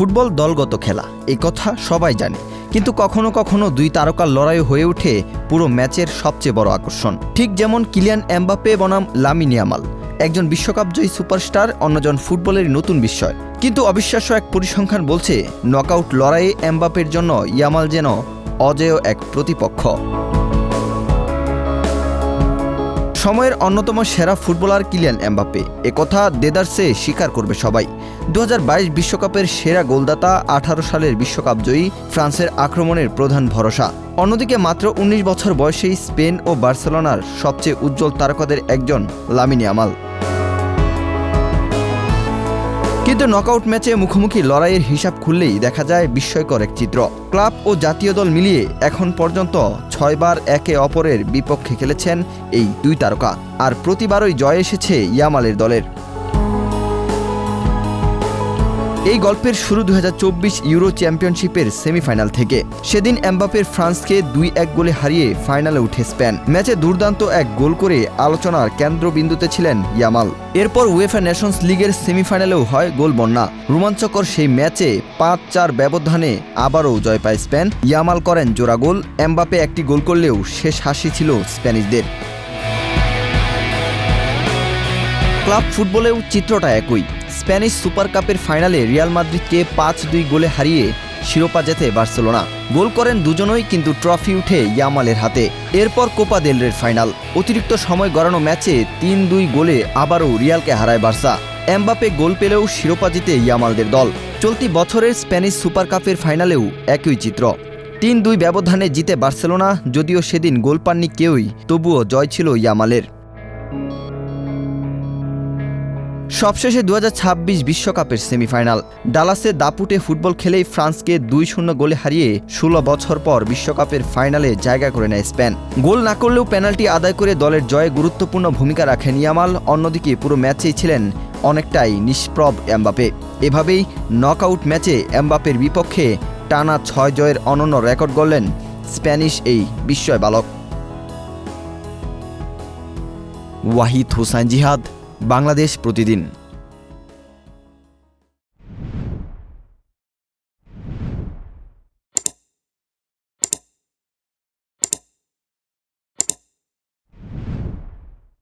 Football দলগত খেলা, এই কথা সবাই জানে, কিন্তু কখনো কখনো দুই তারকার লড়াই হয়ে ওঠে পুরো ম্যাচের সবচেয়ে বড় আকর্ষণ। ঠিক যেমন কিলিয়ান এমবাপ্পে বনাম লামিন ইয়ামাল, একজন বিশ্বকাপজয়ী সুপারস্টার, অন্যজন ফুটবলের নতুন বিস্ময়। কিন্তু অবিশ্বাস্য এক পরিসংখ্যান বলছে, নকআউট লড়াইয়ে এমবাপ্পের জন্য ইয়ামাল যেন অজেয় এক প্রতিপক্ষ। সময়ের অন্যতম সেরা ফুটবলার কিলিয়ান এমবাপ্পে, একথা দেদারসে স্বীকার করবে সবাই। 2022 বিশ্বকাপের সেরা গোলদাতা, 18 সালের বিশ্বকাপজয়ী, ফ্রান্সের আক্রমণের প্রধান ভরসা। অন্যদিকে মাত্র 19 বছর বয়সেই স্পেন ও বার্সেলোনার সবচেয়ে উজ্জ্বল তারকাদের একজন লামিন ইয়ামাল। কিন্তু নকআউট ম্যাচে মুখোমুখি লড়াইয়ের হিসাব খুললেই দেখা যায় বিস্ময়কর এক চিত্র। ক্লাব ও জাতীয় দল মিলিয়ে এখন পর্যন্ত 6 বার একে অপরের বিপক্ষে খেলেছেন এই দুই তারকা, আর প্রতিবারই জয় এসেছে ইয়ামালের দলের। এই গল্পের শুরু 2024 ইউরো চ্যাম্পিয়নশিপের সেমিফাইনাল থেকে। সেদিন এমবাপ্পের ফ্রান্সকে 2-1 গোলে হারিয়ে ফাইনালে উঠে স্পেন। ম্যাচে দুর্দান্ত এক গোল করে আলোচনার কেন্দ্রবিন্দুতে ছিলেন ইয়ামাল। এরপর উয়েফা নেশনস লিগের সেমিফাইনালেও হয় গোল বন্যা। রোমাঞ্চকর সেই ম্যাচে 5-4 ব্যবধানে আবারও জয় পায় স্পেন। ইয়ামাল করেন জোড়া গোল, এমবাপ্পে একটি গোল করলেও শেষ হাসি ছিল স্প্যানিশদের। ক্লাব ফুটবলেও চিত্রটা একই। স্প্যানিশ সুপার কাপের ফাইনালে রিয়াল মাদ্রিদকে 5-2 গোলে হারিয়ে শিরোপা জেতে বার্সেলোনা। গোল করেন দুজনই, কিন্তু ট্রফি উঠে ইয়ামালের হাতে। এরপর কোপা দেল রের ফাইনাল, অতিরিক্ত সময় গড়ানো ম্যাচে 3-2 গোলে আবারও রিয়ালকে হারায় বার্সা। এমবাপ্পে গোল পেলেও শিরোপা জিতে ইয়ামালদের দল। চলতি বছরের স্প্যানিশ সুপার কাপের ফাইনালেও একই চিত্র। 3-2 ব্যবধানে জিতে বার্সেলোনা। যদিও সেদিন গোল পাননি কেউই, তবুও জয় ছিল ইয়ামালের। সবশেষে 2026 বিশ্বকাপের সেমিফাইনাল। ডালাসে দাপুটে ফুটবল খেলেই ফ্রান্সকে 2-0 গোলে হারিয়ে 16 বছর পর বিশ্বকাপের ফাইনালে জায়গা করে নেয় স্পেন। গোল না করলেও পেনাল্টি আদায় করে দলের জয়ে গুরুত্বপূর্ণ ভূমিকা রাখেন ইয়ামাল। অন্যদিকে পুরো ম্যাচেই ছিলেন অনেকটাই নিষ্প্রভ এমবাপ্পে। এভাবেই নকআউট ম্যাচে এমবাপ্পের বিপক্ষে টানা 6 জয়ের অনন্য রেকর্ড গড়লেন স্প্যানিশ এই বিস্ময় বালক। ওয়াহিদ হোসাইন জিহাদ, বাংলাদেশ প্রতিদিন।